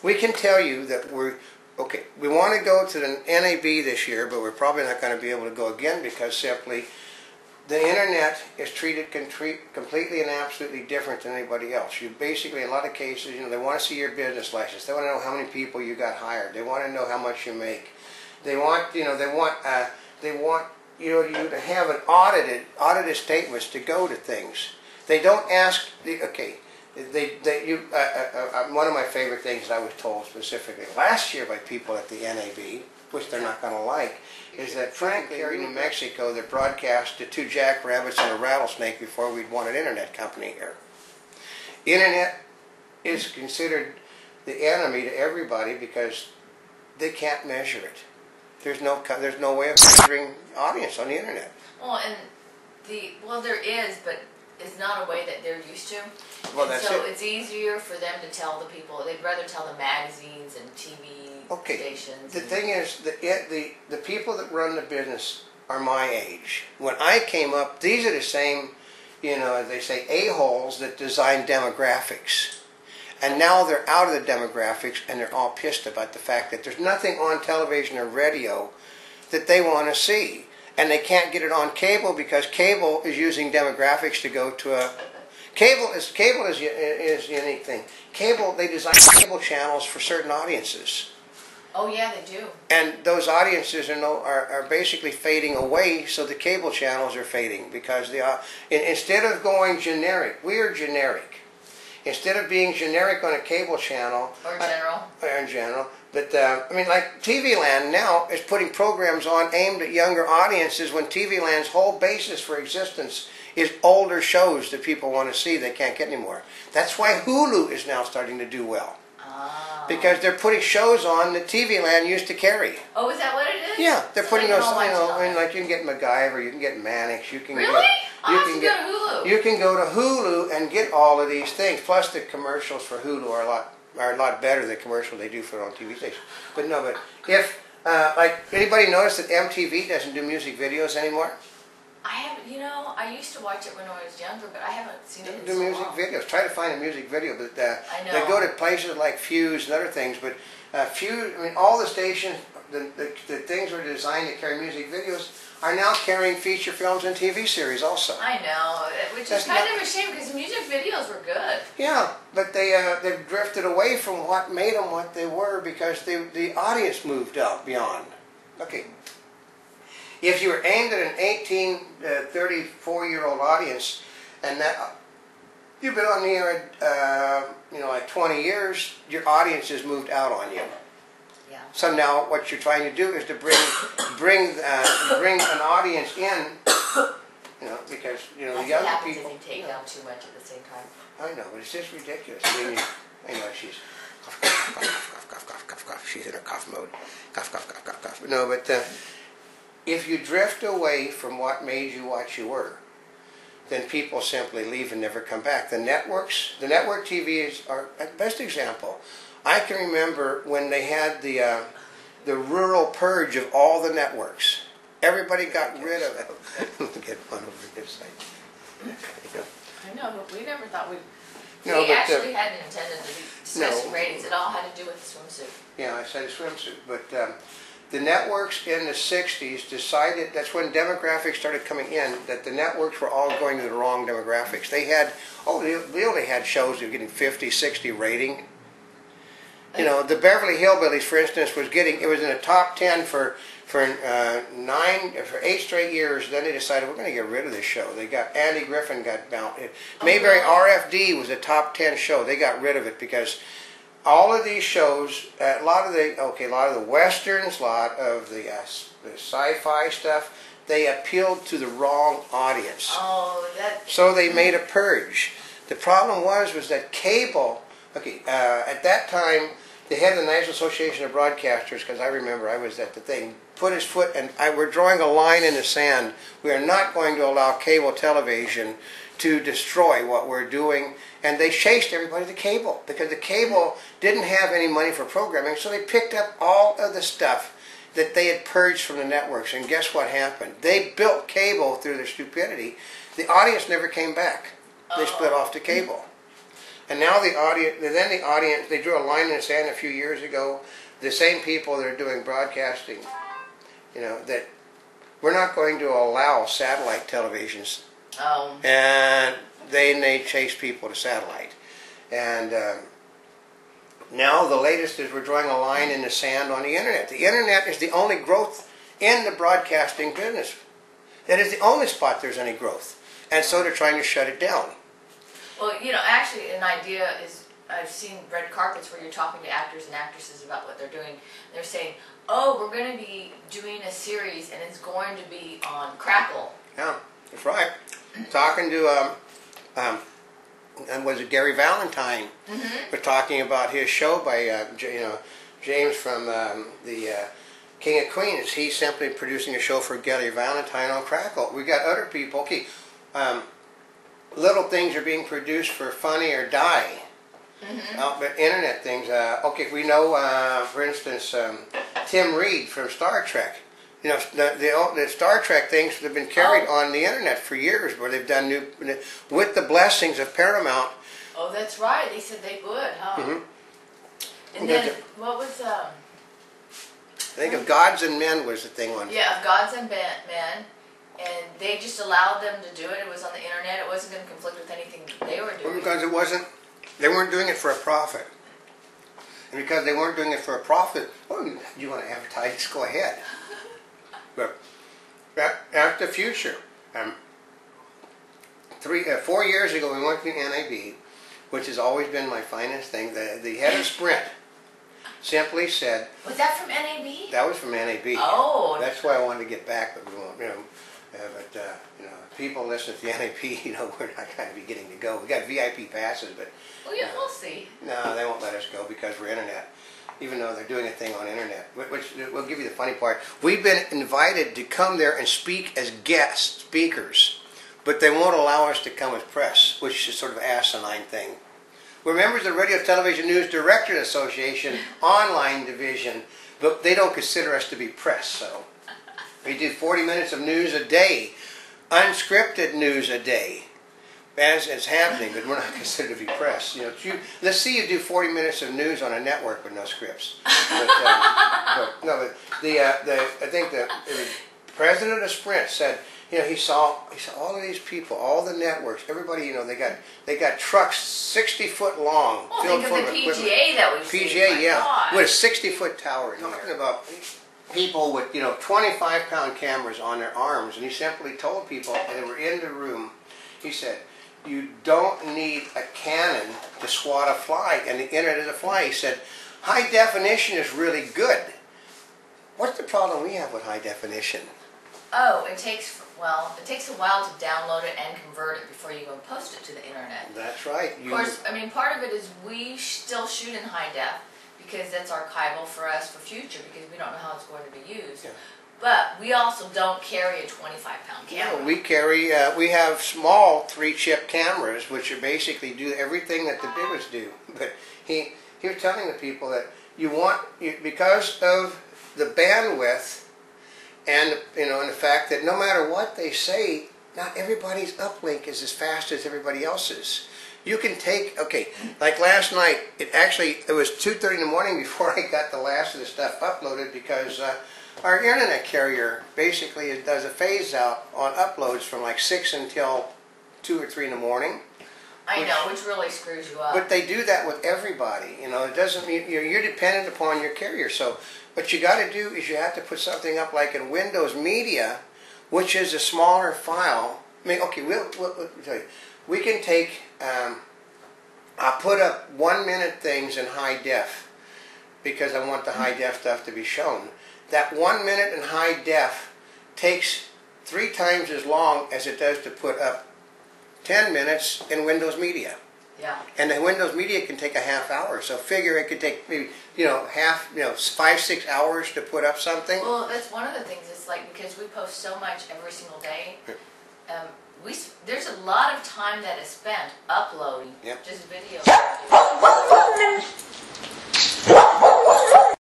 We can tell you that we want to go to the NAB this year, but we're probably not going to be able to go again because simply the internet is treated completely and absolutely different than anybody else. You basically, in a lot of cases, they want to see your business license. They want to know how many people you got hired. They want to know how much you make. They want, you to have an audited statements to go to things. They don't ask one of my favorite things that I was told specifically last year by people at the NAB, which they're not going to like, is that frankly, here in New Mexico, they broadcast to 2 jackrabbits and a rattlesnake before we'd want an internet company here. Internet is considered the enemy to everybody because they can't measure it. There's no way of measuring audience on the internet. Well, there is, but it's not a way that they're used to. Well, that's so it. It's easier for them to tell the people. They'd rather tell the magazines and TV stations. The thing is, the people that run the business are my age. When I came up, these are the same, as they say, a-holes that design demographics. And now they're out of the demographics and they're all pissed about the fact that there's nothing on television or radio that they want to see. And they can't get it on cable because cable is using demographics to go to a... Cable is a unique thing. Cable, they design cable channels for certain audiences. Oh yeah, they do. And those audiences are basically fading away, so the cable channels are fading because instead of going generic, we are generic. Instead of being generic on a cable channel... Or general. Or in general. But, like TV Land now is putting programs on aimed at younger audiences when TV Land's whole basis for existence is older shows that people want to see they can't get anymore. That's why Hulu is now starting to do well. Oh. Because they're putting shows on that TV Land used to carry. Oh, is that what it is? Yeah, they're putting those, like you can get MacGyver, you can get Mannix, you can really? get... Go to Hulu. You can go to Hulu and get all of these things. Plus the commercials for Hulu are a lot better than the commercials they do for it on TV stations. But if anybody notice that MTV doesn't do music videos anymore? I haven't. I used to watch it when I was younger, but I haven't seen it in do so music long. videos. Try to find a music video, but I know. they go to places like Fuse and other things. But Fuse, all the stations, the things that are designed to carry music videos are now carrying feature films and TV series also. I know, which is kind of a shame because the music videos were good. Yeah, but they've drifted away from what made them what they were because the audience moved up beyond. Okay. If you were aimed at an 18, 34-year-old audience, and that you've been on the air, like 20 years, your audience has moved out on you. Yeah. So now what you're trying to do is to bring an audience in, because the That's younger what happens people. if you take down too much at the same time. I know, but it's just ridiculous. I know she's cough. She's in her cough mode. Cough. No, but if you drift away from what made you what you were, then people simply leave and never come back. The network TVs are a best example. I can remember when they had the rural purge of all the networks. Everybody got rid of it. Get one over this side. I know, but we never thought we actually hadn't intended to be discussing ratings. It all had to do with the swimsuit. Yeah, I said a swimsuit. But the networks in the 60s decided, that's when demographics started coming in, that the networks were all going to the wrong demographics. They only had shows that were getting 50, 60 rating. The Beverly Hillbillies, for instance, it was in the top 10 for 8 straight years. Then they decided we're going to get rid of this show. They got Andy Griffin got bounced. Mayberry RFD was a top 10 show. They got rid of it because all of these shows, a lot of the westerns, a lot of the sci-fi stuff, they appealed to the wrong audience. Oh, so they made a purge. The problem was that cable. At that time, the head of the National Association of Broadcasters, because I remember I was at the thing, put his foot, and we're drawing a line in the sand. We are not going to allow cable television to destroy what we're doing. And they chased everybody to cable because the cable didn't have any money for programming, so they picked up all of the stuff that they had purged from the networks. And guess what happened? They built cable through their stupidity. The audience never came back. They split off to cable. And now the audience, they drew a line in the sand a few years ago. The same people that are doing broadcasting, that we're not going to allow satellite televisions. Oh. And they chase people to satellite. And now the latest is we're drawing a line in the sand on the internet. The internet is the only growth in the broadcasting business. That is the only spot there's any growth. And so they're trying to shut it down. Well, actually an idea is, I've seen red carpets where you're talking to actors and actresses about what they're doing. They're saying, oh, we're going to be doing a series and it's going to be on Crackle. Yeah, that's right. Talking to, was it Gary Valentine? Mm-hmm. We're talking about his show by, James from the King of Queens. He's simply producing a show for Gary Valentine on Crackle. We got other people. Okay, little things are being produced for Funny or Die. Mm-hmm. But internet things. Okay, we know, for instance, Tim Reed from Star Trek. The Star Trek things have been carried on the internet for years, where they've done new, with the blessings of Paramount. Oh, that's right. They said they would, huh? Mm-hmm. And then what was I think of Gods and Men was the thing on. Yeah, of Gods and Men, and they just allowed them to do it. It was on the internet. It wasn't going to conflict with anything they were doing. Well, because they weren't doing it for a profit. And because they weren't doing it for a profit, you want to advertise, just go ahead. But that's the future. 4 years ago, we went to NAB, which has always been my finest thing. The head of Sprint simply said... Was that from NAB? That was from NAB. Oh. That's why I wanted to get back, but we won't, people listen to the NAB, we're not going to be getting to go. We got VIP passes, but... Well, yeah, we'll see. No, they won't let us go because we're internet. Even though they're doing a thing on internet, which we'll give you the funny part. We've been invited to come there and speak as guest speakers, but they won't allow us to come as press, which is sort of an asinine thing. We're members of the Radio Television News Directors Association online division, but they don't consider us to be press, so we do 40 minutes of news a day, unscripted news a day. As it's happening, but we're not considered to be press. Let's see you do 40 minutes of news on a network with no scripts. I think the president of Sprint said, he saw all of these people, all the networks, everybody, they got trucks 60-foot long. Well, filled think full of the of PGA equipment. that we've seen. PGA, yeah, God. with a 60-foot tower. Talking about people with 25-pound cameras on their arms, and he simply told people, and they were in the room, he said, you don't need a cannon to swat a fly, and the internet is a fly. He said, high definition is really good. What's the problem we have with high definition? Oh, it takes a while to download it and convert it before you go and post it to the internet. That's right. Of course, part of it is we still shoot in high def because that's archival for us for future because we don't know how it's going to be used. Yeah. But we also don't carry a 25-pound camera. No, we have small 3-chip cameras, which are basically do everything that the big ones do. But he was telling the people that because of the bandwidth and and the fact that no matter what they say, not everybody's uplink is as fast as everybody else's. You can take, like last night, it was 2:30 in the morning before I got the last of the stuff uploaded because our internet carrier basically does a phase out on uploads from like 6 until 2 or 3 in the morning. I know, which really screws you up. But they do that with everybody. It doesn't mean you're dependent upon your carrier. So what you got to do is you have to put something up like in Windows Media, which is a smaller file. We'll tell you. We can take. I'll put up 1-minute things in high def because I want the high def stuff to be shown. That 1 minute in high def takes 3 times as long as it does to put up 10 minutes in Windows Media. Yeah. And the Windows Media can take a half hour. So figure it could take maybe 5-6 hours to put up something. Well, that's one of the things. It's like because we post so much every single day. There's a lot of time that is spent uploading just videos.